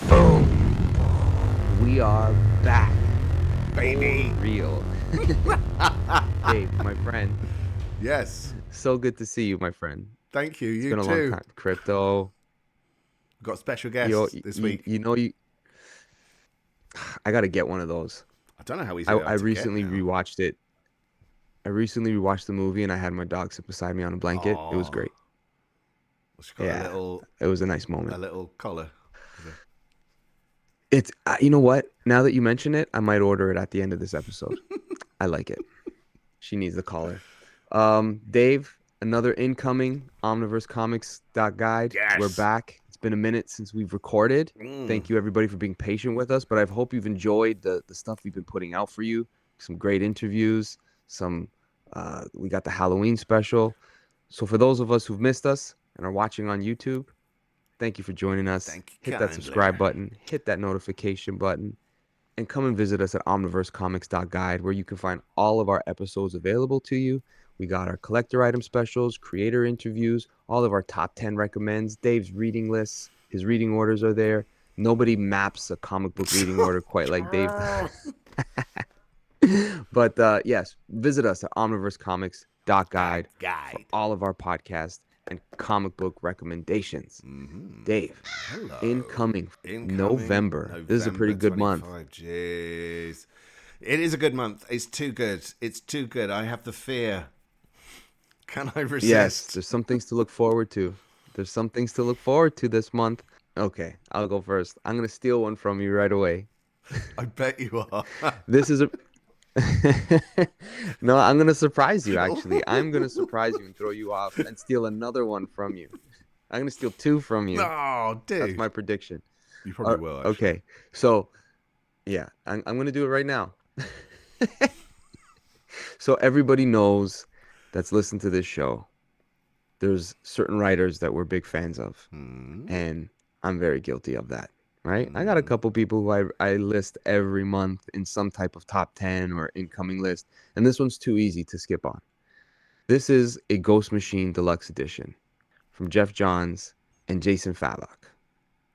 Boom. We are back. Baby. For real. Dave, my friend. Yes. So good to see you, my friend. Thank you. It's You been a long too. time. Crypto. We've got special Yo, guests this you, week. you know you I gotta get one of those. I don't know how easy I, they are I to get recently now. rewatched it. I recently rewatched the movie and I had my dog sit beside me on a blanket. It was Oh, great. she's got Yeah. It was a nice a moment. little collar. It's you know what? Now that you mention it, I might order it at the end of this episode. I like it. She needs the collar. Dave, another incoming Omniverse Comics guide. We're Yes. back. It's been a minute since we've recorded. Mm. Thank you everybody for being patient with us, but I hope you've enjoyed the stuff we've been putting out for you. Some great interviews. We got the Halloween special. So for those of us who've missed us and are watching on YouTube, thank you for joining us. Thank you Hit that kindly. subscribe button, hit that notification button, and come and visit us at omniversecomics.guide, where you can find all of our episodes available to you. We got our collector item specials, creator interviews, all of our top 10 recommends, Dave's reading lists, his reading orders are there. Nobody maps a comic book reading order quite like Dave does. But yes, visit us at omniversecomics.guide for Guide. all of our podcasts and comic book recommendations. Mm-hmm. Dave, Hello. incoming Incoming November. This is a pretty November good month. 25. Jeez. It is a good month. It's too good. It's too good. I have the fear. Can I Yes, resist? there's some things to look forward to. There's some things to look forward to this month. Okay, I'll go first. I'm gonna steal one from you right away. I bet you are. This is a No, I'm gonna surprise you actually. I'm gonna surprise you and throw you off and steal another one from you. I'm gonna steal two from you. No, That's dude. my prediction. You probably will, actually. Okay, so yeah, I'm gonna do it right now. So everybody knows that's listened to this show. There's certain writers that we're big fans of. Hmm. And I'm very guilty of that, right? I got a Hmm. couple people who I list every month in some type of top 10 or incoming list, and this one's too easy to skip on. This is a Ghost Machine Deluxe Edition from Jeff Johns and Jason Fabok,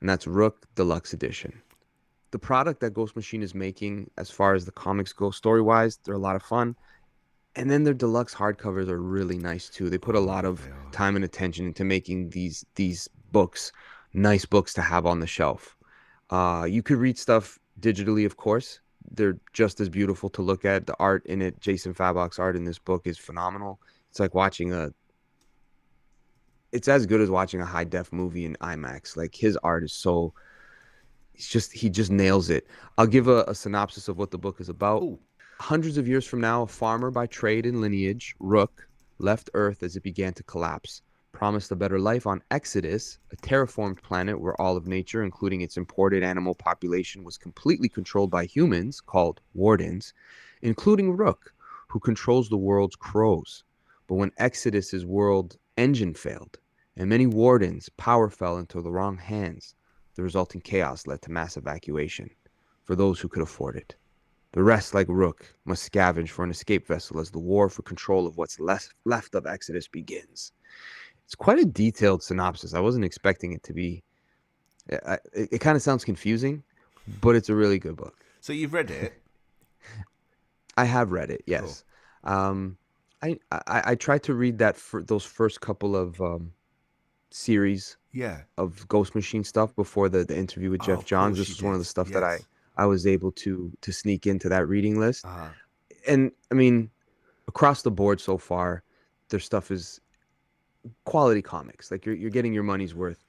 and that's Rook Deluxe Edition. The product that Ghost Machine is making, as far as the comics go, story-wise, they're a lot of fun. And then their deluxe hardcovers are really nice too. They put a lot Oh, of they are. time and attention into making these books nice books to have on the shelf. You could read stuff digitally, of course. They're just as beautiful to look at. The art in it, Jason Fabok's art in this book is phenomenal. It's like watching a it's as good as watching a high def movie in IMAX. Like his art is so he just nails it. I'll give a synopsis of what the book is about. Oh. Hundreds of years from now, a farmer by trade and lineage, Rook, left Earth as it began to collapse, promised a better life on Exodus, a terraformed planet where all of nature, including its imported animal population, was completely controlled by humans, called Wardens, including Rook, who controls the world's crows. But when Exodus's world engine failed, and many Wardens' power fell into the wrong hands, the resulting chaos led to mass evacuation for those who could afford it. The rest, like Rook, must scavenge for an escape vessel as the war for control of what's left of Exodus begins. It's quite a detailed synopsis. I wasn't expecting it to be. It kind of sounds confusing, but it's a really good book. So you've read it? I have read it, Cool. yes. Um, I tried to read that for those first couple of series Yeah. of Ghost Machine stuff before the interview with Oh, Jeff of Johns. course This you was one of the did. stuff that Yes. I was able to sneak into that reading list. Uh, And I mean, across the board so far, their stuff is quality comics. Like you're getting your money's worth.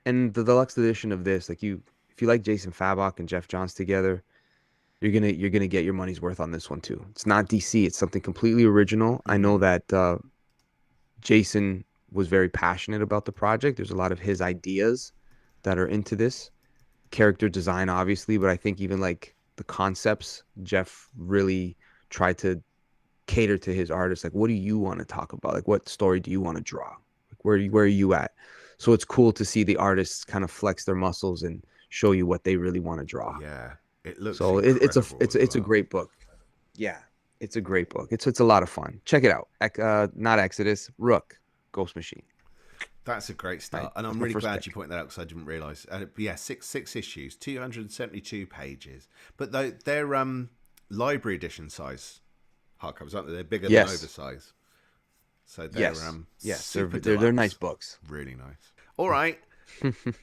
And the deluxe edition of this, like if you like Jason Fabok and Jeff Johns together, you're gonna get your money's worth on this one too. It's not DC. It's something completely original. I know that Jason was very passionate about the project. There's a lot of his ideas that are into this character design, obviously, but I think even like the concepts, Jeff really tried to cater to his artists. Like, what do you want to talk about? Like, what story do you want to draw? Like, where are you at? So it's cool to see the artists kind of flex their muscles and show you what they really want to draw. yeah. It looks So incredible as it's a well. great book. Yeah, it's a great book. It's a lot of fun. Check it out. Not Exodus, Rook, Ghost Machine. That's a great start, and That's I'm my really first glad you pick. pointed that out because I didn't realise. Yeah, six issues, 272 pages, but they're library edition size hardcovers, aren't they? They're bigger than Yes. oversize, so they're Yes. Yes. super They're nice deluxe, books. really nice. All right,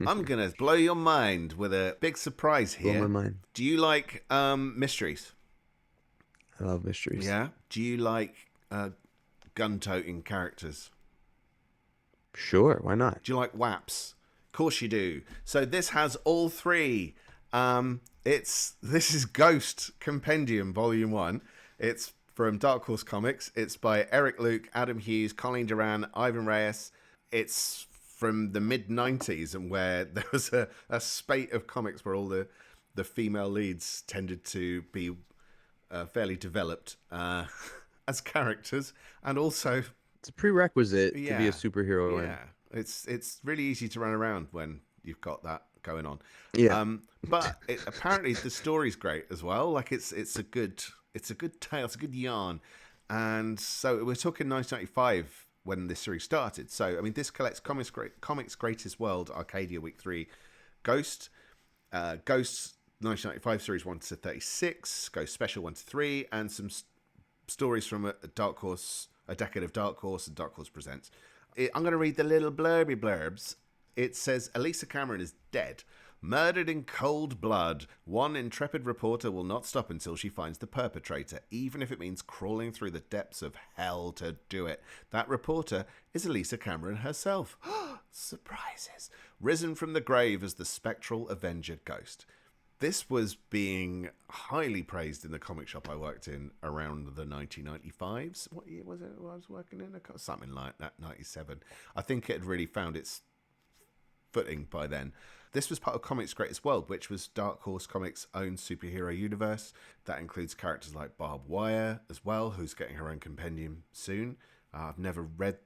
I'm gonna blow your mind with a big surprise Blow my here. mind. Do you like mysteries? I love mysteries. Yeah. Do you like gun-toting characters? Sure, why not? Do you like WAPs? Of course you do. So this has all three. This is Ghost Compendium Volume 1. It's from Dark Horse Comics. It's by Eric Luke, Adam Hughes, Colleen Duran, Ivan Reyes. It's from the mid-90s, and where there was a spate of comics where all the female leads tended to be fairly developed as characters, and also, It's a prerequisite to be a yeah, superhero yeah, it's really easy to run around when you've got that going on. yeah. But apparently the story's great as well. Like it's a good tale, it's a good yarn, and so we're talking 1995 when this series started. So I mean, this collects Comics Greatest World Arcadia Week 3, Ghost, Ghost 1995 series 1 to 36, Ghost Special 1 to 3, and some stories from a Dark Horse, a decade of Dark Horse, and Dark Horse Presents. I'm going to read the little blurbs. It says Elisa Cameron is dead, murdered in cold blood. One intrepid reporter will not stop until she finds the perpetrator, even if it means crawling through the depths of hell to do it. That reporter is Elisa Cameron herself. Surprises. Risen from the grave as the spectral Avenger Ghost. This was being highly praised in the comic shop I worked in around the 1995s. What year was it I was working in? Something like that, 97. I think it had really found its footing by then. This was part of Comics Greatest World, which was Dark Horse Comics' own superhero universe. That includes characters like Barbed Wire as well, who's getting her own compendium soon. I've never read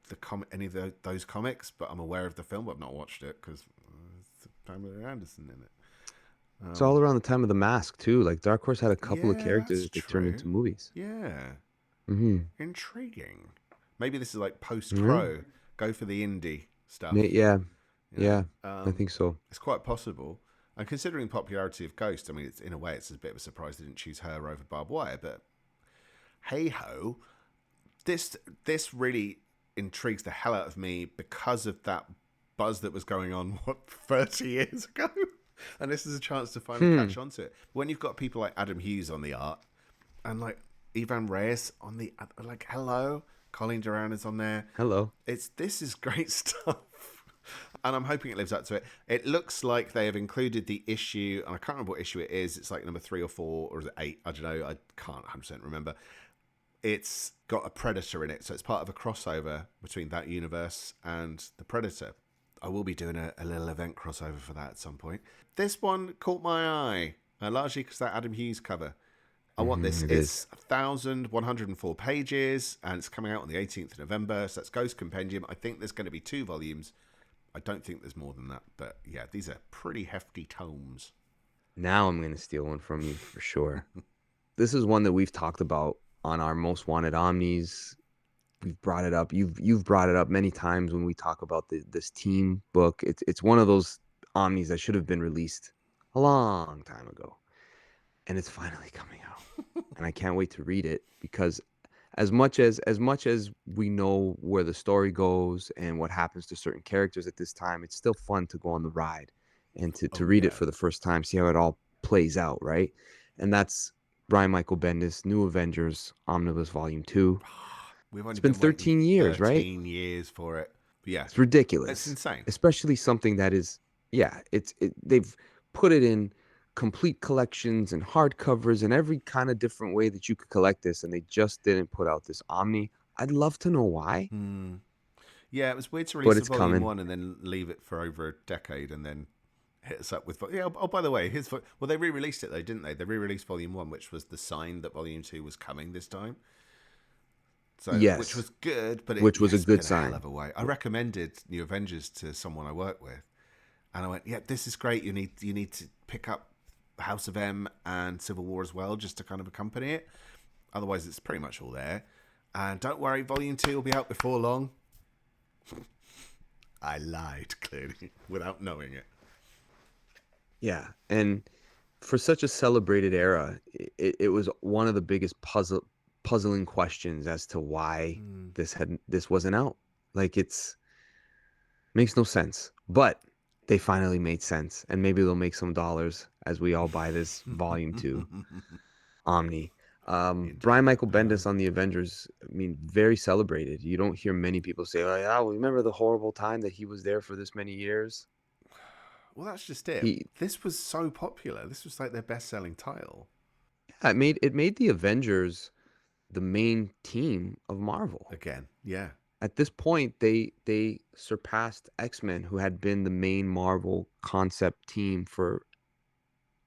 any of those comics, but I'm aware of the film, but I've not watched it because it's Pamela Anderson in it. It's all around the time of the Mask too. Like Dark Horse had a couple of Yeah, that's characters they turned true. into movies. Yeah. Mm-hmm. Intriguing. Maybe this is like post Yeah. Crow. Go for the indie stuff. Yeah. You know, Yeah. I think so. it's quite possible. And considering the popularity of Ghost, I mean, it's in a way, it's a bit of a surprise they didn't choose her over Barbed Wire. But hey ho, this really intrigues the hell out of me because of that buzz that was going on 30 years ago. And this is a chance to finally catch on to it. When you've got people like Adam Hughes on the art and like Ivan Reyes on the like, hello, Colleen Duran is on there. Hello. This is great stuff. And I'm hoping it lives up to it. It looks like they have included the issue, and I can't remember what issue it is. It's like number 3 or 4, or is it 8? I don't know. I can't 100% remember. It's got a Predator in it, so it's part of a crossover between that universe and the Predator. I will be doing a little event crossover for that at some point. This one caught my eye, largely because that Adam Hughes cover. I want this. It's 1,104 pages, and it's coming out on the 18th of November, so that's Ghost Compendium. I think there's going to be 2 volumes. I don't think there's more than that, but yeah, these are pretty hefty tomes. Now I'm going to steal one from you for sure. This is one that we've talked about on our Most Wanted Omnis. We've brought it up. You've brought it up many times when we talk about this team book. It's one of those Omnis that should have been released a long time ago, and it's finally coming out. And I can't wait to read it because as much as we know where the story goes and what happens to certain characters at this time, it's still fun to go on the ride and to read it for the first time, see how it all plays out, right? And that's Brian Michael Bendis' New Avengers Omnibus Volume 2. We've only It's been 13 years, 13 right? years for it. But yeah, It's ridiculous. it's insane. Especially something that is, yeah, they've put it in complete collections and hardcovers and every kind of different way that you could collect this, and they just didn't put out this Omni. I'd love to know why. Yeah, it was weird to But release it's the volume coming. 1 and then leave it for over a decade and then hit us up with... Yeah, oh, by the way, well, they re-released it though, didn't they? They re-released volume 1, which was the sign that volume 2 was coming this time. So, Yes. which was good, but Which was a good a sign. hell of a way. I recommended New Avengers to someone I work with, and I went, "Yeah, this is great. You need to pick up House of M and Civil War as well, just to kind of accompany it. Otherwise, it's pretty much all there. And don't worry, Volume 2 will be out before long." I lied, clearly, without knowing it. Yeah, and for such a celebrated era, it was one of the biggest puzzling questions as to why Mm. this wasn't out. Like it's makes no sense, but they finally made sense, and maybe they'll make some dollars as we all buy this volume two Omni. Brian Indeed. Michael Bendis on the Avengers, I mean, very celebrated. You don't hear many people say, "Oh, yeah, well, remember the horrible time that he was there for this many years." Well, that's just it. He, This was so popular. This was like their best-selling title. yeah, it made the Avengers the main team of Marvel. Again, yeah, At this point, they surpassed X-Men, who had been the main Marvel concept team for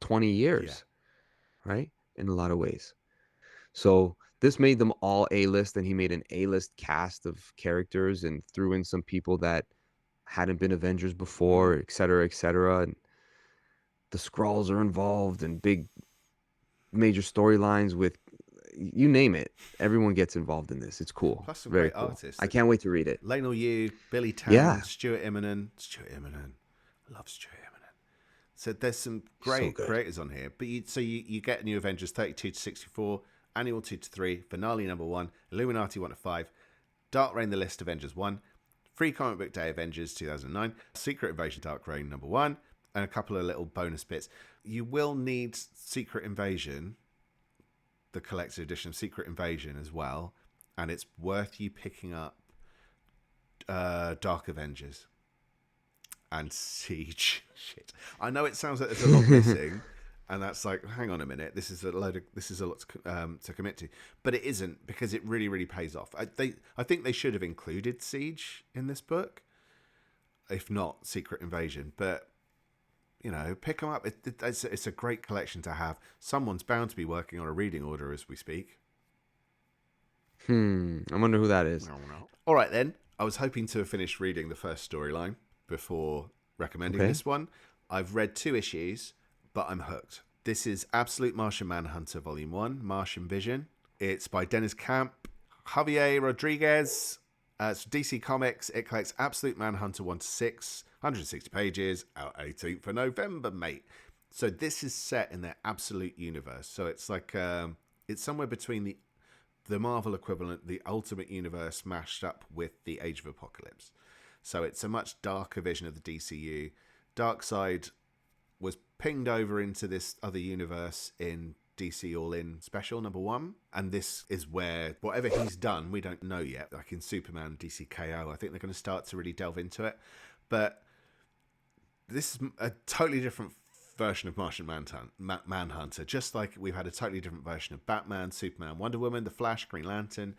20 yeah. years, right? In a lot of ways. So this made them all A-list, and he made an A-list cast of characters and threw in some people that hadn't been Avengers Mm. before, et cetera, et cetera. And the Skrulls are involved in big major storylines with you name it. Everyone gets involved in this. It's cool. Plus some Very great cool. artists. I can't wait to read it. Lionel Yu, Billy Yeah, Town, Stuart Immonen. Stuart Immonen. I love Stuart Immonen. So there's some so great good. creators on here. But you get New Avengers 32 to 64, Annual 2 to 3, Finale number 1, Illuminati 1 to 5, Dark Reign The List Avengers 1, Free Comic Book Day Avengers 2009, Secret Invasion Dark Reign number 1, and a couple of little bonus bits. You will need Secret Invasion, the collected edition of Secret Invasion as well, and it's worth you picking up Dark Avengers and Siege. Shit, I know it sounds like there's a lot missing, and that's like, hang on a minute, this is a lot to commit to, but it isn't, because it really, really pays off. I think they should have included Siege in this book, if not Secret Invasion, but pick them up. It's a great collection to have. Someone's bound to be working on a reading order as we speak. I wonder who that is. All right, then. I was hoping to have finished reading the first storyline before recommending Okay. this one. I've read 2 issues, but I'm hooked. This is Absolute Martian Manhunter Volume 1, Martian Vision. It's by Dennis Camp, Javier Rodriguez. It's DC Comics. It collects Absolute Manhunter 1 to 6, 160 pages, out 18th of November, mate. So this is set in their Absolute universe. So it's like, it's somewhere between the Marvel equivalent, the Ultimate Universe, mashed up with the Age of Apocalypse. So it's a much darker vision of the DCU. Darkseid was pinged over into this other universe in DC All In Special number 1, and this is where whatever he's done, we don't know yet. Like in Superman, DC KO, I think they're going to start to really delve into it. But this is a totally different version of Martian Manhunter, just like we've had a totally different version of Batman, Superman, Wonder Woman, The Flash, Green Lantern.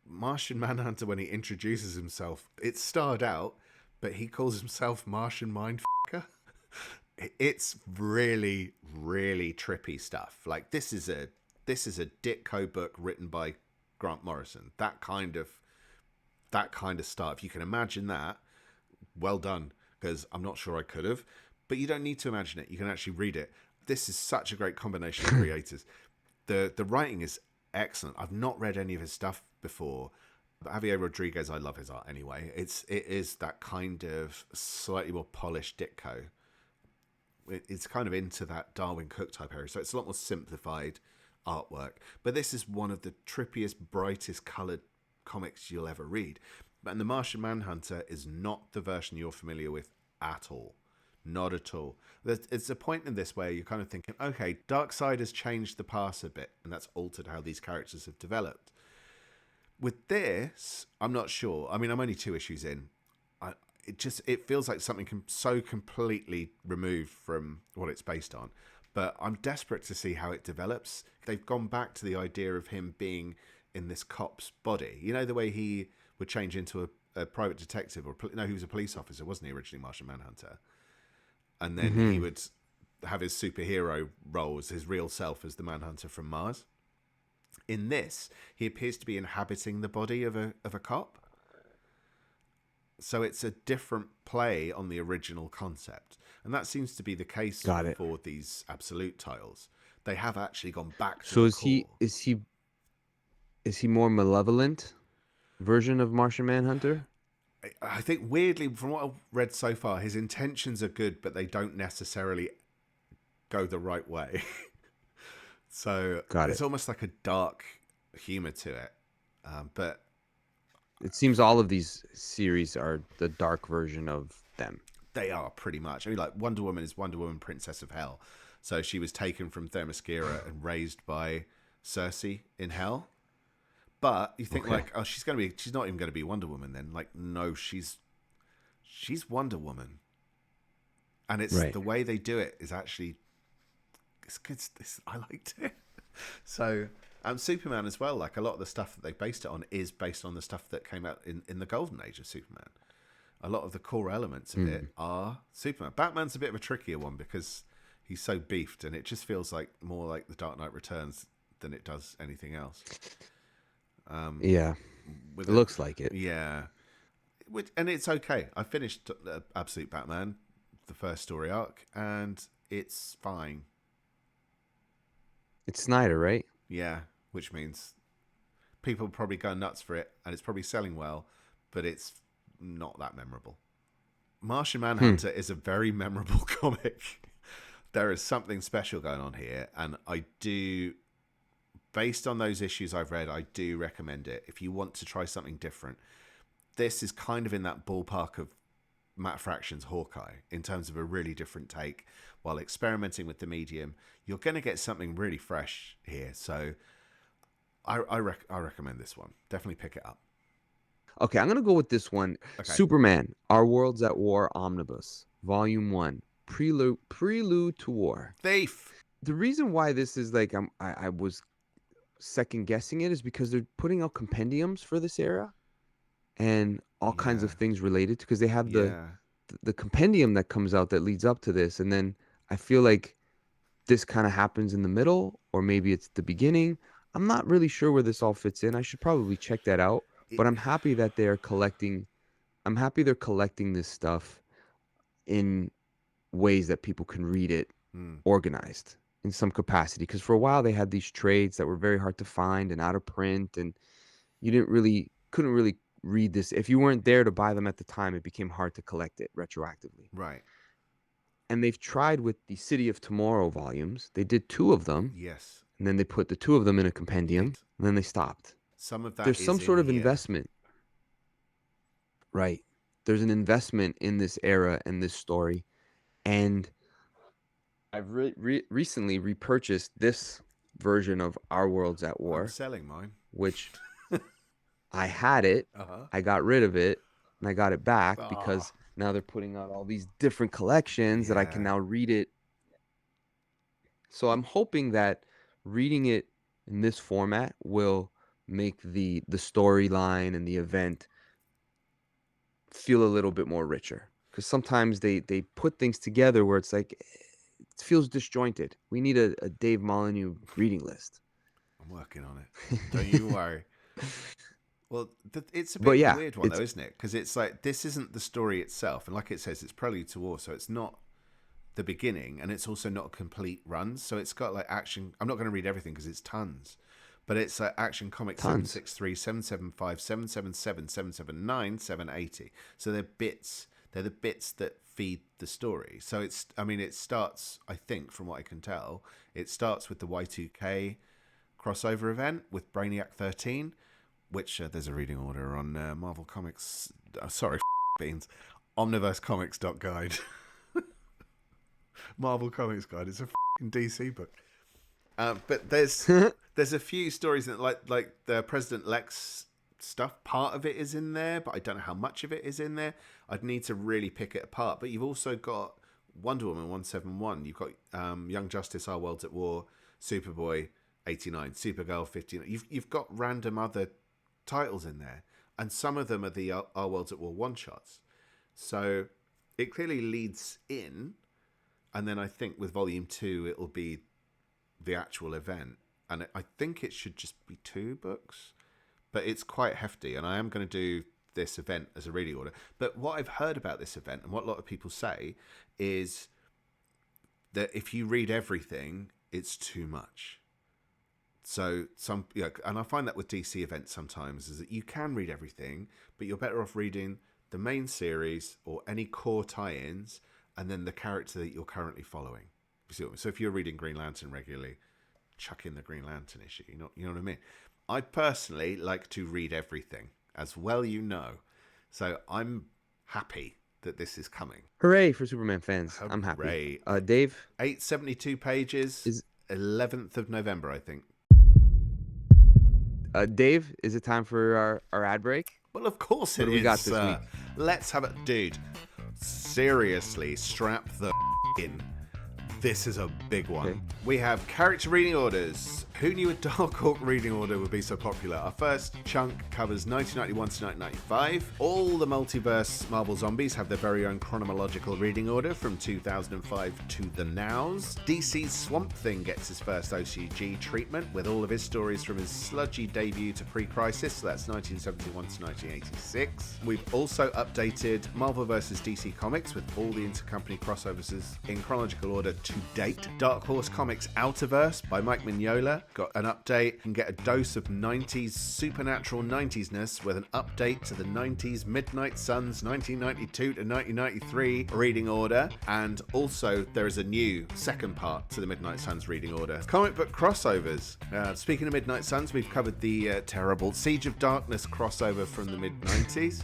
Martian Manhunter, when he introduces himself, it's starred out, but he calls himself Martian Mindfucker. It's really, really trippy stuff. Like this is a Ditko book written by Grant Morrison. That kind of stuff. If you can imagine that, well done. Because I'm not sure I could have, but you don't need to imagine it. You can actually read it. This is such a great combination of creators. The writing is excellent. I've not read any of his stuff before. But Javier Rodriguez, I love his art anyway. It is that kind of slightly more polished Ditko. It's kind of into that Darwin Cook type area, so it's a lot more simplified artwork. But this is one of the trippiest, brightest coloured comics you'll ever read. And The Martian Manhunter is not the version you're familiar with at all. Not at all. It's a point in this where you're kind of thinking, okay, Darkseid has changed the past a bit, and that's altered how these characters have developed. With this, I'm not sure. I mean, I'm only 2 issues in. It feels like something so completely removed from what it's based on. But I'm desperate to see how it develops. They've gone back to the idea of him being in this cop's body. You know, the way he would change into a private detective, or no, he was a police officer, wasn't he, originally, Martian Manhunter? And then he would have his superhero role as his real self as the Manhunter from Mars. In this, he appears to be inhabiting the body of a cop. So it's a different play on the original concept. And that seems to be the case Got it. for these Absolute titles. They have actually gone back to So the is he core. is he more malevolent version of Martian Manhunter? I think weirdly, from what I've read so far, his intentions are good, but they don't necessarily go the right way. So Got it's it. almost like a dark humor to it. But It seems all of these series are the dark version of them. they are pretty much. I mean, like Wonder Woman is Wonder Woman, Princess of Hell. So she was taken from Themyscira and raised by Cersei in Hell. But you think Okay. like, oh, she's not even gonna be Wonder Woman then. Like, no, she's Wonder Woman, and it's Right. the way they do it is actually it's good. I liked it. So, Superman as well. Like a lot of the stuff that they based it on is based on the stuff that came out in the golden age of Superman. A lot of the core elements of it Mm. are Superman. Batman's a bit of a trickier one because he's so beefed, and it just feels like more like the Dark Knight Returns than it does anything else. Yeah. With It a looks like it. yeah, and it's okay. I finished Absolute Batman, the first story arc, and it's fine. It's Snyder, right? Yeah, which means people probably go nuts for it, and it's probably selling well, but it's not that memorable. Martian Hmm. Manhunter is a very memorable comic. There is something special going on here, and I do, based on those issues I've read, I do recommend it if you want to try something different. This is kind of in that ballpark of Matt Fraction's Hawkeye in terms of a really different take while experimenting with the medium. You're going to get something really fresh here, so I recommend this one. Definitely pick it up. Okay, I'm gonna go with this one. Okay. Superman: Our Worlds at War Omnibus, Volume One, Prelude to War. Thief. The reason why this is like I was second guessing it is because they're putting out compendiums for this era and all kinds Yeah. of things related because they have Yeah. the compendium that comes out that leads up to this, and then I feel like this kind of happens in the middle, or maybe it's the beginning. I'm not really sure where this all fits in. I should probably check that out. It, But I'm happy that they're collecting. I'm happy they're collecting this stuff in ways that people can read it mm, organized in some capacity. Because for a while they had these trades that were very hard to find and out of print, and you couldn't really read this if you weren't there to buy them at the time. It became hard to collect it retroactively. right. And they've tried with the City of Tomorrow volumes. They did two of them, Yes. and then they put the two of them in a They, compendium, and then they stopped. some of that There's is some in sort of here. investment, right? There's an investment in this era and this story, and I've recently repurchased this version of Our Worlds at I'm War, selling mine. which I had it, Uh huh. I got rid of it, and I got it back Ah. because now they're putting out all these different collections that I can Yeah. now read it. So I'm hoping that reading it in this format will make the storyline and the event feel a little bit more richer. Because sometimes they put things together where it's like it feels disjointed. We need a Dave Molyneux reading list. I'm working on it. Don't you worry. Well, it's a bit But of a yeah, weird one, though, it's isn't it? Because it's like this isn't the story itself, and like it says, it's Prelude to War, so it's not the beginning, and it's also not a complete run. So it's got like action. I'm not going to read everything because it's tons, but it's Action Comics tons. 763, 775, 777, 779, 780. So they're bits. They're the bits that feed the story. So it's. I mean, it starts. I think from what I can tell, it starts with the Y2K crossover event with Brainiac 13, which there's a reading order on Marvel Comics. Sorry, beans. Omniverse Comics Guide. Marvel Comics Guide. It's a DC book. But there's a few stories that like the President Lex stuff. Part of it is in there, but I don't know how much of it is in there. I'd need to really pick it apart. But you've also got Wonder Woman 171. You've got Young Justice, Our Worlds at War, Superboy 89, Supergirl 59. You've got random other titles in there, and some of them are the Our Worlds at War one shots. So it clearly leads in, and then I think with Volume 2 it'll be the actual event, and I think it should just be 2 books, but it's quite hefty, and I am going to do this event as a reading order. But what I've heard about this event and what a lot of people say is that if you read everything, it's too much. So and I find that with DC events sometimes is that you can read everything, but you're better off reading the the main series or any core tie-ins, and then the character that you're currently following. So if you're reading Green Lantern regularly, chuck in the Green Lantern issue. You know what I mean? I personally like to read everything, as well you know. So I'm happy that this is coming. Hooray for Superman fans. I'm happy. Hooray. Dave? 872 pages, Is 11th of November, I think. Dave, is it time for our ad break? Well, of course it is. What do we got this week? Let's have it. Dude, seriously, strap the in. This is a big one. Okay. We have character reading orders. Who knew a Dark Hawk reading order would be so popular? Our first chunk covers 1991 to 1995. All the multiverse Marvel zombies have their very own chronological reading order from 2005 to the nows. DC's Swamp Thing gets his first OCG treatment with all of his stories from his sludgy debut to pre-crisis, so that's 1971 to 1986. We've also updated Marvel vs. DC Comics with all the intercompany crossovers in chronological order to date. Dark Horse Comics Outerverse by Mike Mignola got an update. You can get a dose of 90s supernatural 90s-ness with an update to the 90s Midnight Suns 1992 to 1993 reading order. And also there is a new second part to the Midnight Suns reading order. Comic book crossovers. Speaking of Midnight Suns, we've covered the terrible Siege of Darkness crossover from the mid-90s.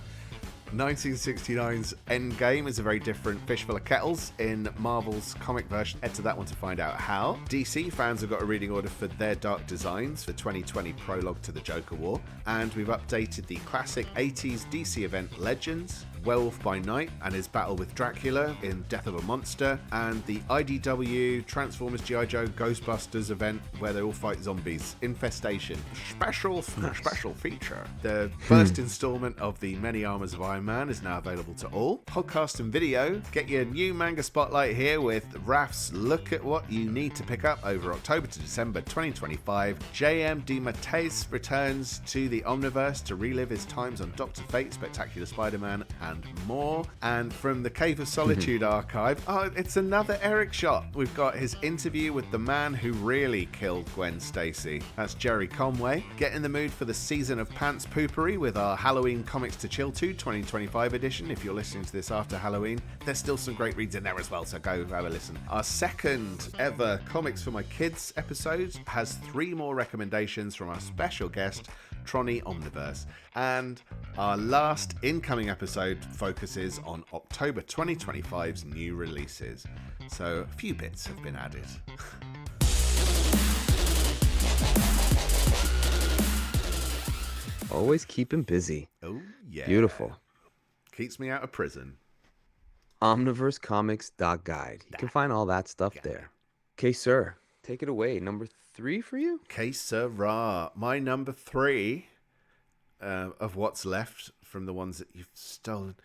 1969's Endgame is a very different fish full of kettles in Marvel's comic version. Head to that one to find out how. DC fans have got a reading order for their Dark Designs for 2020 prologue to the Joker War. And we've updated the classic 80s DC event Legends, Werewolf by Night and his battle with Dracula in Death of a Monster, and the IDW Transformers G.I. Joe Ghostbusters event where they all fight zombies. Infestation. Special feature. The first installment of the Many Armors of Iron Man is now available to all. Podcast and video. Get your new manga spotlight here with Raf's Look at What You Need to Pick Up over October to December 2025. J.M. DeMatteis returns to the Omniverse to relive his times on Dr. Fate, Spectacular Spider-Man, and more. And from the Cave of Solitude archive, it's another Eric shot. We've got his interview with the man who really killed Gwen Stacy. That's Jerry Conway. Get in the mood for the season of pants poopery with our Halloween Comics to Chill to 2025 edition. If you're listening to this after Halloween, there's still some great reads in there as well, so go have a listen. Our second ever Comics for My Kids episode has 3 more recommendations from our special guest, Tronny Omniverse. And our last incoming episode focuses on October 2025's new releases. So a few bits have been added. Always keep him busy. Oh, yeah. Beautiful. Keeps me out of prison. Omniversecomics.guide. You can find all that stuff there. Okay, sir. Take it away. Number 3 for you? Que sera. My number 3 of what's left from the ones that you've stolen.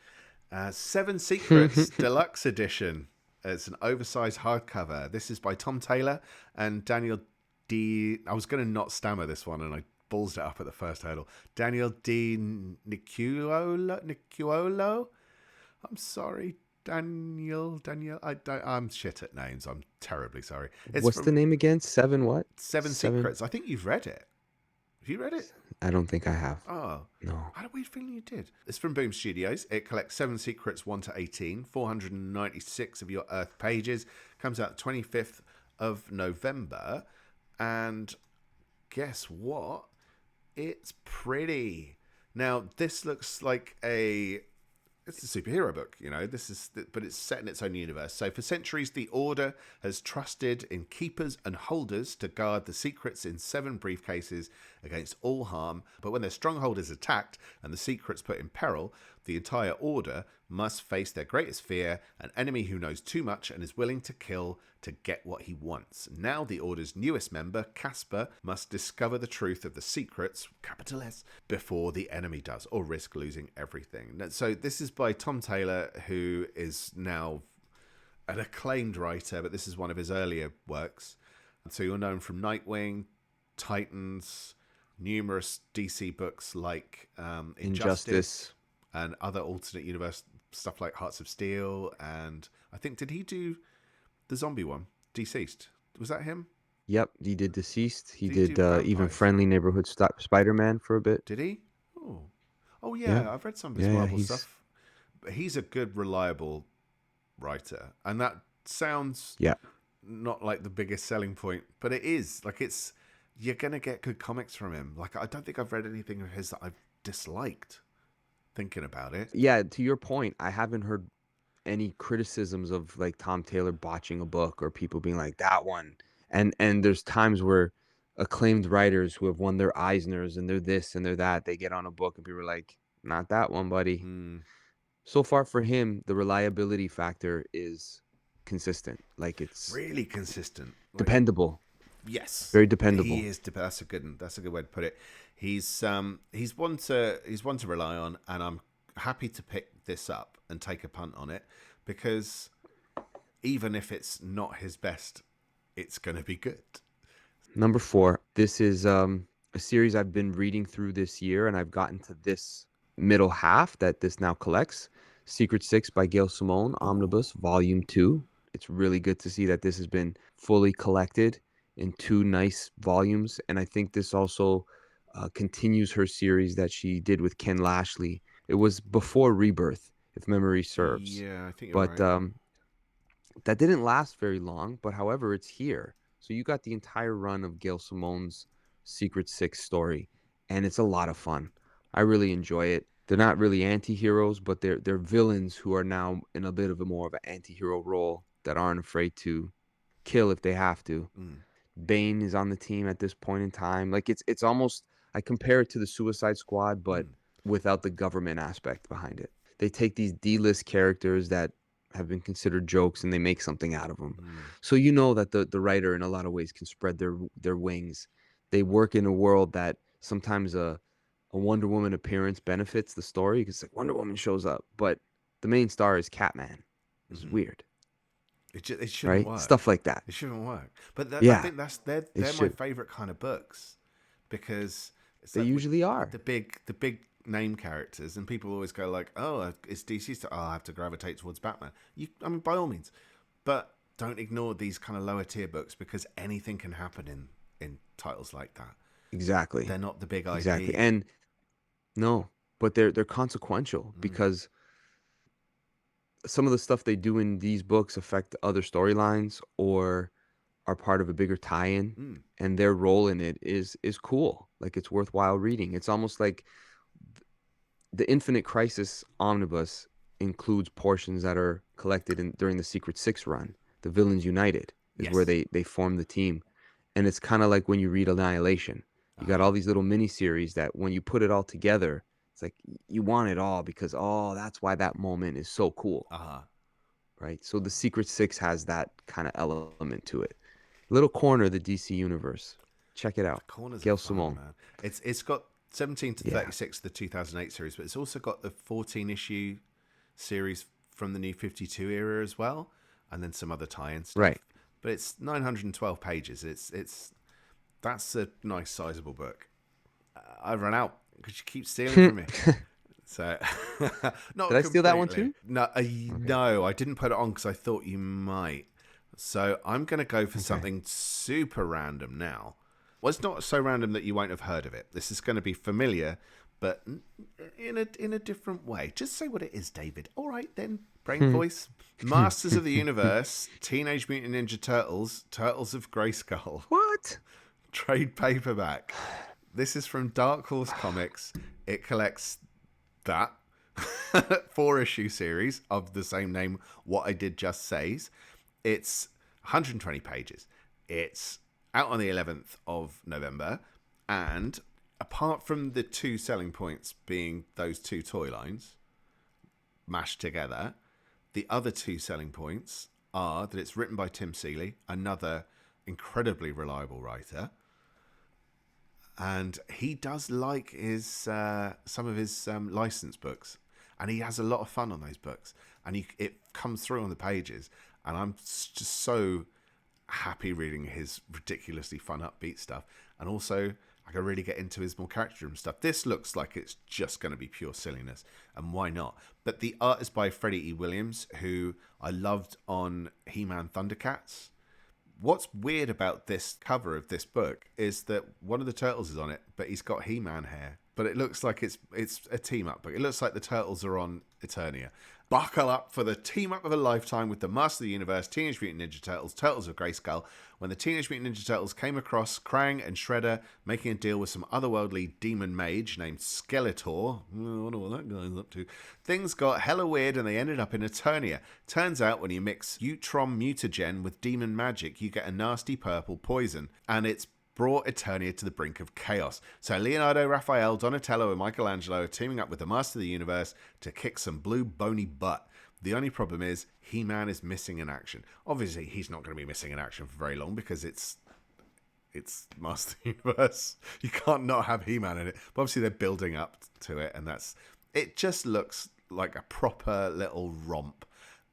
7 Secrets Deluxe Edition. It's an oversized hardcover. This is by Tom Taylor and Daniel D. I was going to not stammer this one, and I ballsed it up at the first hurdle. Daniel D. Nicuolo? I'm sorry, Daniel. I'm shit at names. I'm terribly sorry. What's the name again? 7 what? 7 Secrets. I think you've read it. Have you read it? I don't think I have. Oh. No. I had a weird feeling you did. It's from Boom Studios. It collects 7 Secrets 1 to 18, 496 of your Earth pages. Comes out 25th of November. And guess what? It's pretty. Now, this looks like it's a superhero book, you know. But it's set in its own universe. So for centuries, the Order has trusted in keepers and holders to guard the secrets in 7 briefcases against all harm. But when their stronghold is attacked and the secrets put in peril, the entire Order must face their greatest fear, an enemy who knows too much and is willing to kill to get what he wants. Now the Order's newest member, Casper, must discover the truth of the secrets, capital S, before the enemy does, or risk losing everything. So this is by Tom Taylor, who is now an acclaimed writer, but this is one of his earlier works. So you'll know him from Nightwing, Titans, numerous DC books like Injustice, and other alternate universe stuff like Hearts of Steel. And I think, did he do the zombie one, Deceased? Was that him? Yep, he did Deceased. He Did he did do even Vampires? Friendly Neighborhood Spider-Man for a bit. Did he? Oh yeah, Yeah. I've read some of his Yeah, Marvel he's- stuff. he's a good, reliable writer, and that sounds Yeah. not like the biggest selling point, but it is. Like, it's you're gonna get good comics from him. Like, I don't think I've read anything of his that I've disliked. Thinking about it, Yeah, to your point, I haven't heard any criticisms of like Tom Taylor botching a book or people being like that one. And there's times where acclaimed writers who have won their Eisners and they're this and they're that, they get on a book and people are like, not that one, buddy. mm, So far for him, the reliability factor is consistent. Like it's really consistent. Like, dependable, yes, very he dependable. is. That's a good one. That's a good way to put it. He's one to rely on, and I'm happy to pick this up and take a punt on it because even if it's not his best, it's going to be good. Number 4, this is a series I've been reading through this year, and I've gotten to this middle half that this now collects. Secret Six by Gail Simone, Ooh, Omnibus, Volume 2. It's really good to see that this has been fully collected in 2 nice volumes, and I think this also continues her series that she did with Ken Lashley. It was before Rebirth, if memory serves. yeah, I think you're But right. that didn't last very long, but however, it's here. So you got the entire run of Gail Simone's Secret Six story, and it's a lot of fun. I really enjoy it. They're not really anti-heroes, but they're villains who are now in a bit of a more of an anti-hero role that aren't afraid to kill if they have to. Mm, Bane is on the team at this point in time. Like it's almost I compare it to the Suicide Squad, but mm, without the government aspect behind it. They take these D-list characters that have been considered jokes and they make something out of them. mm, So you know that the writer in a lot of ways can spread their wings. They work in a world that sometimes a Wonder Woman appearance benefits the story because like Wonder Woman shows up, but the main star is Catman. It's mm-hmm. weird, It shouldn't right? work. Stuff like that. It shouldn't work. But I Yeah, think it they're my should. favorite kind of books because it's They like usually with are. the big name characters, and people always go like, "Oh, it's DC stuff. Oh, I have to gravitate towards Batman." I mean, by all means, but don't ignore these kind of lower tier books because anything can happen in titles like that. They're Exactly. not the big Exactly. IP. And no, but they're consequential Mm, because some of the stuff they do in these books affect other storylines or are part of a bigger tie-in, mm, and their role in it is cool. Like it's worthwhile reading. It's almost like the Infinite Crisis omnibus includes portions that are collected in during the Secret Six run. The Villains United is where yes. they form the team. And it's kind of like when you read Annihilation. You got Uh-huh. all these little mini series that when you put it all together, it's like you want it all because oh, that's why that moment is so cool, Uh-huh. right? So the Secret Six has that kind of element to it. Little corner of the DC universe. Check it The out. corners are Gail fun, Simone. man. It's got 17 to Yeah. 36, the 2008 series, but it's also got the 14 issue series from the New 52 era as well, and then some other tie-in Right. stuff. But it's 912 pages. That's a nice sizable book. I've run out because you keep stealing from me. Did So not I steal that one completely. too? No, Okay. no, I didn't put it on because I thought you might. So I'm going to go for Okay. something super random now. Well, it's not so random that you won't have heard of it. This is going to be familiar, but in a different way. Just say what it is, David. All right, then. Brain voice. Masters of the Universe, Teenage Mutant Ninja Turtles, Turtles of Grayskull, What? trade paperback. This is from Dark Horse Comics. It collects that 4 issue series of the same name. What I Did Just Says. It's 120 pages. It's out on the 11th of November, and apart from the two selling points being those two toy lines mashed together, the other two selling points are that it's written by Tim Seeley, another incredibly reliable writer, and he does like his some of his license books, and he has a lot of fun on those books, and it comes through on the pages, and I'm just so happy reading his ridiculously fun, upbeat stuff, and also I can really get into his more character-driven stuff. This looks like it's just going to be pure silliness, and why not? But the art is by Freddie E. Williams, who I loved on He-Man Thundercats. What's weird about this cover of this book is that one of the turtles is on it, but he's got He-Man hair. but it looks like it's a team up book. It looks like the Turtles are on Eternia. Buckle up for the team up of a lifetime with the Master of the Universe, Teenage Mutant Ninja Turtles, Turtles of Grayskull. When the Teenage Mutant Ninja Turtles came across Krang and Shredder making a deal with some otherworldly demon mage named Skeletor, I wonder what that guy's up to, things got hella weird and they ended up in Eternia. Turns out when you mix Utrom mutagen with demon magic, you get a nasty purple poison, and it's brought Eternia to the brink of chaos. So Leonardo, Raphael, Donatello, and Michelangelo are teaming up with the Master of the Universe to kick some blue bony butt. The only problem is He-Man is missing in action. Obviously, he's not going to be missing in action for very long because it's Master of the Universe. You can't not have He-Man in it. But obviously, they're building up to it, and it just looks like a proper little romp.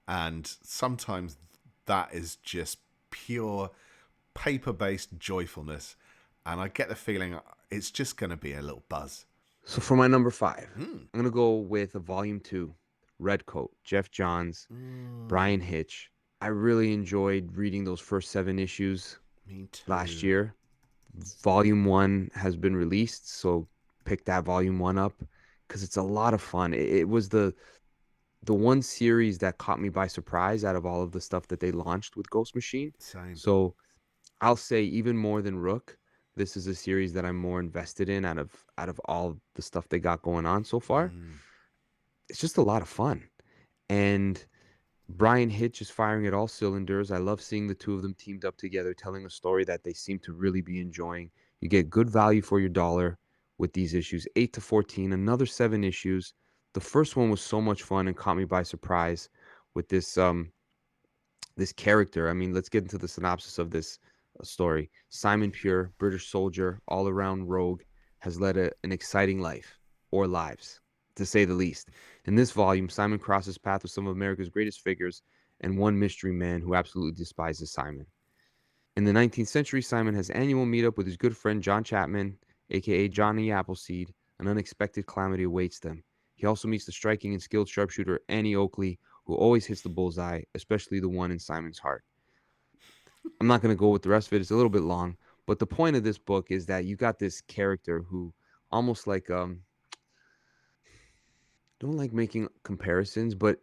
And sometimes that is just pure paper-based joyfulness, and I get the feeling it's just going to be a little buzz. So for my number 5, I'm going to go with a volume 2, Redcoat, Jeff Johns, Brian Hitch. I really enjoyed reading those first 7 issues Me too. last year. Volume 1 has been released, so pick that volume 1 up because it's a lot of fun. It was the one series that caught me by surprise out of all of the stuff that they launched with Ghost Machine. Same. So I'll say even more than Rook, this is a series that I'm more invested in out of all the stuff they got going on so far. It's just a lot of fun. And Brian Hitch is firing at all cylinders. I love seeing the two of them teamed up together, telling a story that they seem to really be enjoying. You get good value for your dollar with these issues. 8 to 14, another 7 issues. The first one was so much fun and caught me by surprise with this character. I mean, let's get into the synopsis of this story. Simon Pure, British soldier, all-around rogue, has led an exciting life, or lives, to say the least. In this volume, Simon crosses paths with some of America's greatest figures and one mystery man who absolutely despises Simon. In the 19th century, Simon has annual meetup with his good friend John Chapman, aka Johnny Appleseed. An unexpected calamity awaits them. He also meets the striking and skilled sharpshooter Annie Oakley, who always hits the bullseye, especially the one in Simon's heart. I'm not going to go with the rest of it. It's a little bit long. But the point of this book is that you got this character who almost like, don't like making comparisons, but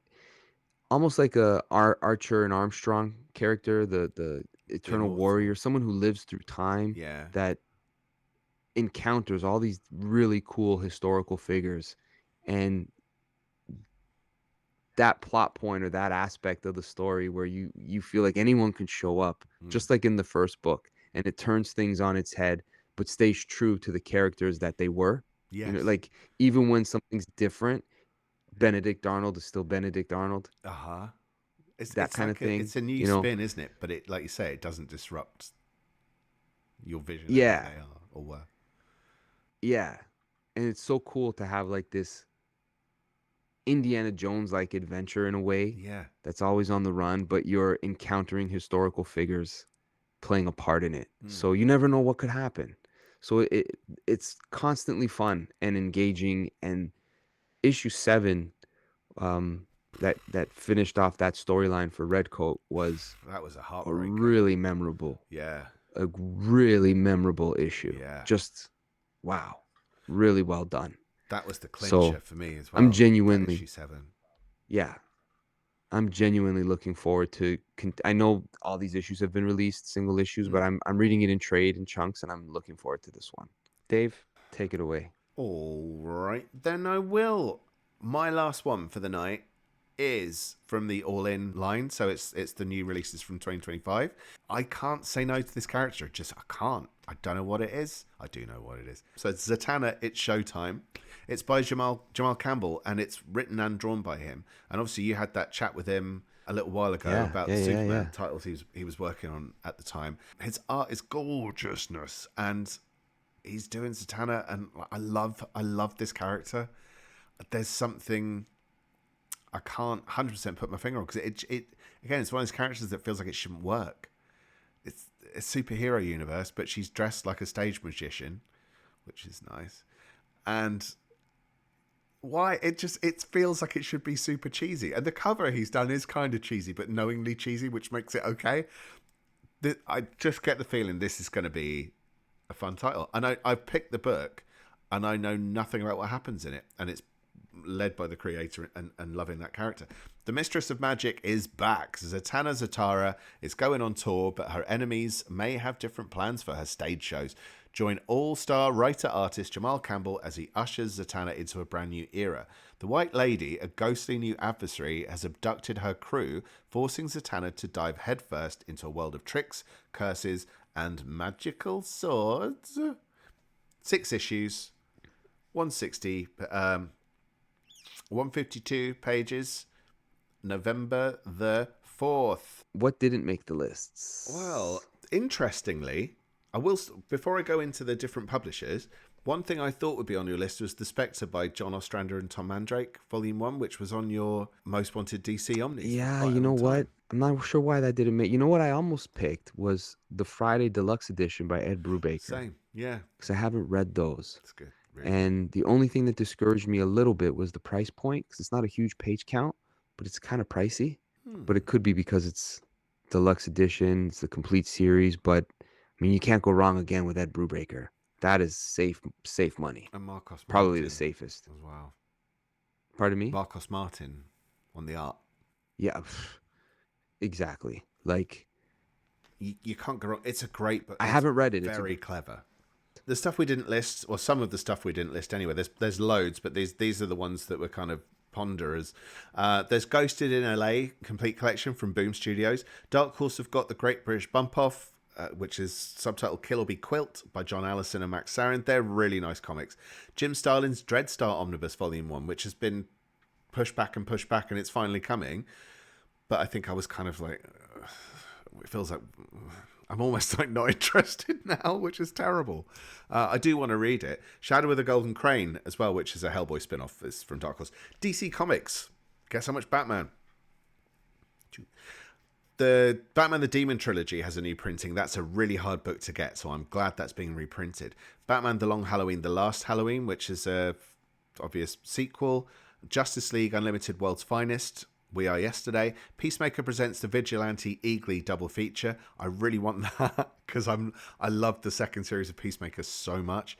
almost like a Archer and Armstrong character, the Eternal Warrior, someone who lives through time, that encounters all these really cool historical figures. And that plot point or that aspect of the story where you feel like anyone can show up, just like in the first book, and it turns things on its head, but stays true to the characters that they were. Yes. You know, like even when something's different, Benedict Arnold is still Benedict Arnold. It's that kind like of thing. It's a new spin, isn't it? But it, like you say, it doesn't disrupt your vision of what they are or were. Yeah, and it's so cool to have like this Indiana Jones like adventure in a way. That's always on the run, but you're encountering historical figures playing a part in it. So you never know what could happen. So it's constantly fun and engaging. And issue 7, that finished off that storyline for Redcoat was a really memorable. A really memorable issue. Just wow, really well done. That was the clincher for me as well. I'm genuinely issue 7. Yeah, I'm genuinely looking forward to. I know all these issues have been released, single issues, but I'm reading it in trade in chunks, and I'm looking forward to this one. Dave, take it away. All right, then I will. My last one for the night is from the All-In line, so it's the new releases from 2025. I can't say no to this character. I can't. I don't know what it is. I do know what it is. So it's Zatanna, It's Showtime. It's by Jamal Campbell, and it's written and drawn by him. And obviously, you had that chat with him a little while ago about the Superman titles he was working on at the time. His art is gorgeousness, and he's doing Zatanna, and I love this character. There's something I can't 100% put my finger on, because it again, it's one of those characters that feels like it shouldn't work. It's a superhero universe, but she's dressed like a stage magician, which is nice. And why it feels like it should be super cheesy. And the cover he's done is kind of cheesy, but knowingly cheesy, which makes it okay. I just get the feeling this is going to be a fun title. And I've picked the book and I know nothing about what happens in it, and it's led by the creator and loving that character. The Mistress of Magic is back. Zatanna Zatara is going on tour, but her enemies may have different plans for her stage shows. Join all-star writer-artist Jamal Campbell as he ushers Zatanna into a brand new era. The White Lady, a ghostly new adversary, has abducted her crew, forcing Zatanna to dive headfirst into a world of tricks, curses, and magical swords. 6 issues, 160, 152 pages, November the 4th. What didn't make the lists? Well, interestingly, before I go into the different publishers, one thing I thought would be on your list was The Spectre by John Ostrander and Tom Mandrake, Volume 1, which was on your Most Wanted DC Omnis. Yeah, you know what? I'm not sure why that didn't make... You know what I almost picked was the Friday Deluxe Edition by Ed Brubaker. Same, yeah. Because I haven't read those. That's good. Really and the only thing that discouraged me a little bit was the price point, because it's not a huge page count, but it's kind of pricey. But it could be because it's Deluxe Edition, it's the complete series. But, I mean, you can't go wrong again with Ed Brubaker. That is safe money. And Marcos Probably Martin the safest. as well. Pardon me? Marcos Martin on the art. Yeah, exactly. Like, you can't go wrong. It's a great book. I haven't read it. Very clever. The stuff we didn't list, or some of the stuff we didn't list anyway. There's loads, but these are the ones that were kind of ponderers. There's Ghosted in LA complete collection from Boom Studios. Dark Horse have got The Great British Bump Off, which is subtitled Kill or Be Quilt by John Allison and Max Sarin. They're really nice comics. Jim Starlin's Dreadstar Omnibus Volume 1, which has been pushed back, and it's finally coming. But I think I was kind of like, it feels like I'm almost like not interested now, which is terrible. I do want to read it. Shadow of the Golden Crane as well, which is a Hellboy spin-off, is from Dark Horse. DC Comics. Guess how much Batman? The Batman the Demon Trilogy has a new printing. That's a really hard book to get, so I'm glad that's being reprinted. Batman The Long Halloween, The Last Halloween, which is a obvious sequel. Justice League Unlimited World's Finest, We Are Yesterday. Peacemaker presents the Vigilante Eagly double feature. I really want that because I love the second series of Peacemaker so much.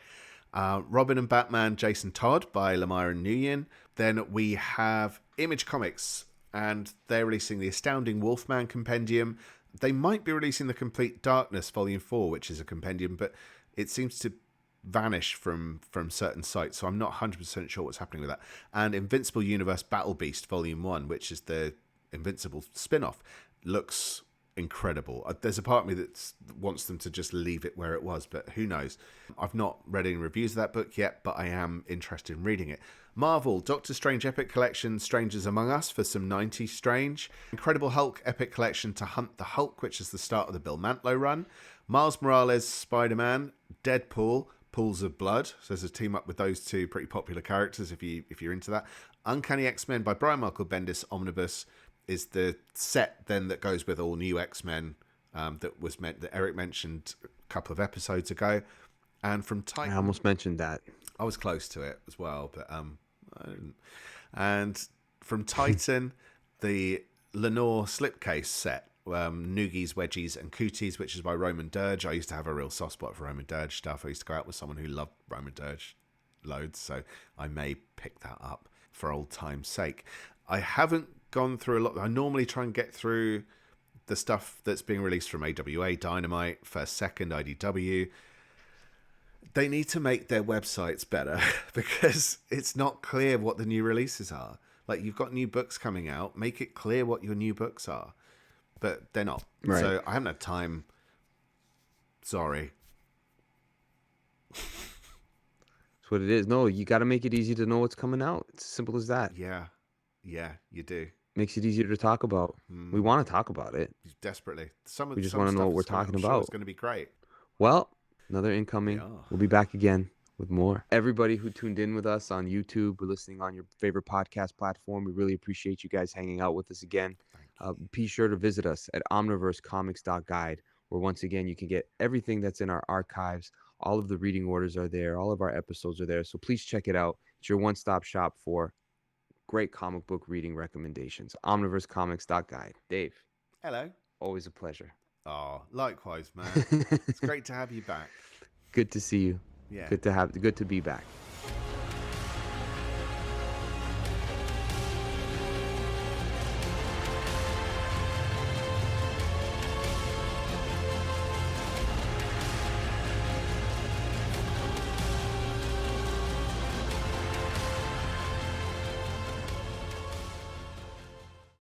Robin and Batman Jason Todd by Lemire and Nguyen. Then we have Image Comics, and they're releasing the Astounding Wolfman Compendium. They might be releasing the Complete Darkness Volume 4, which is a compendium, but it seems to vanish from certain sites, so I'm not 100% sure what's happening with that. And Invincible Universe Battle Beast Volume 1, which is the Invincible spin-off, looks incredible. There's a part of me that wants them to just leave it where it was, but who knows. I've not read any reviews of that book yet, but I am interested in reading it. Marvel, Doctor Strange Epic Collection, Strangers Among Us for some 90s Strange. Incredible Hulk Epic Collection, To Hunt the Hulk, which is the start of the Bill Mantlo run. Miles Morales, Spider-Man, Deadpool, Pools of Blood. So there's a team up with those two pretty popular characters if you're into that. Uncanny X-Men by Brian Michael Bendis Omnibus is the set then that goes with all new X-Men that Eric mentioned a couple of episodes ago. And from Titan, I almost mentioned that. I was close to it as well, but I didn't. And from Titan, the Lenore slipcase set, Noogies, Wedgies, and Cooties, which is by Roman Dirge. I used to have a real soft spot for Roman Dirge stuff. I used to go out with someone who loved Roman Dirge loads, so I may pick that up for old time's sake. I haven't gone through a lot. I normally try and get through the stuff that's being released from AWA, Dynamite, First Second, IDW. They need to make their websites better because it's not clear what the new releases are. Like, you've got new books coming out, make it clear what your new books are. But they're not. Right. So I haven't had time. Sorry. That's what it is. No, you got to make it easy to know what's coming out. It's as simple as that. Yeah, you do. Makes it easier to talk about. We want to talk about it. Desperately. We just want to know what we're talking about. It's going to be great. Well, another incoming. We'll be back again with more. Everybody who tuned in with us on YouTube or listening on your favorite podcast platform, we really appreciate you guys hanging out with us again. Be sure to visit us at omniversecomics.guide, where once again you can get everything that's in our archives. All of the reading orders are there. All of our episodes are there. So please check it out. It's your one-stop shop for great comic book reading recommendations. omniversecomics.guide. Dave. Hello. Always a pleasure. Oh, likewise, man. It's great to have you back. Good to see you. Yeah. Good to be back.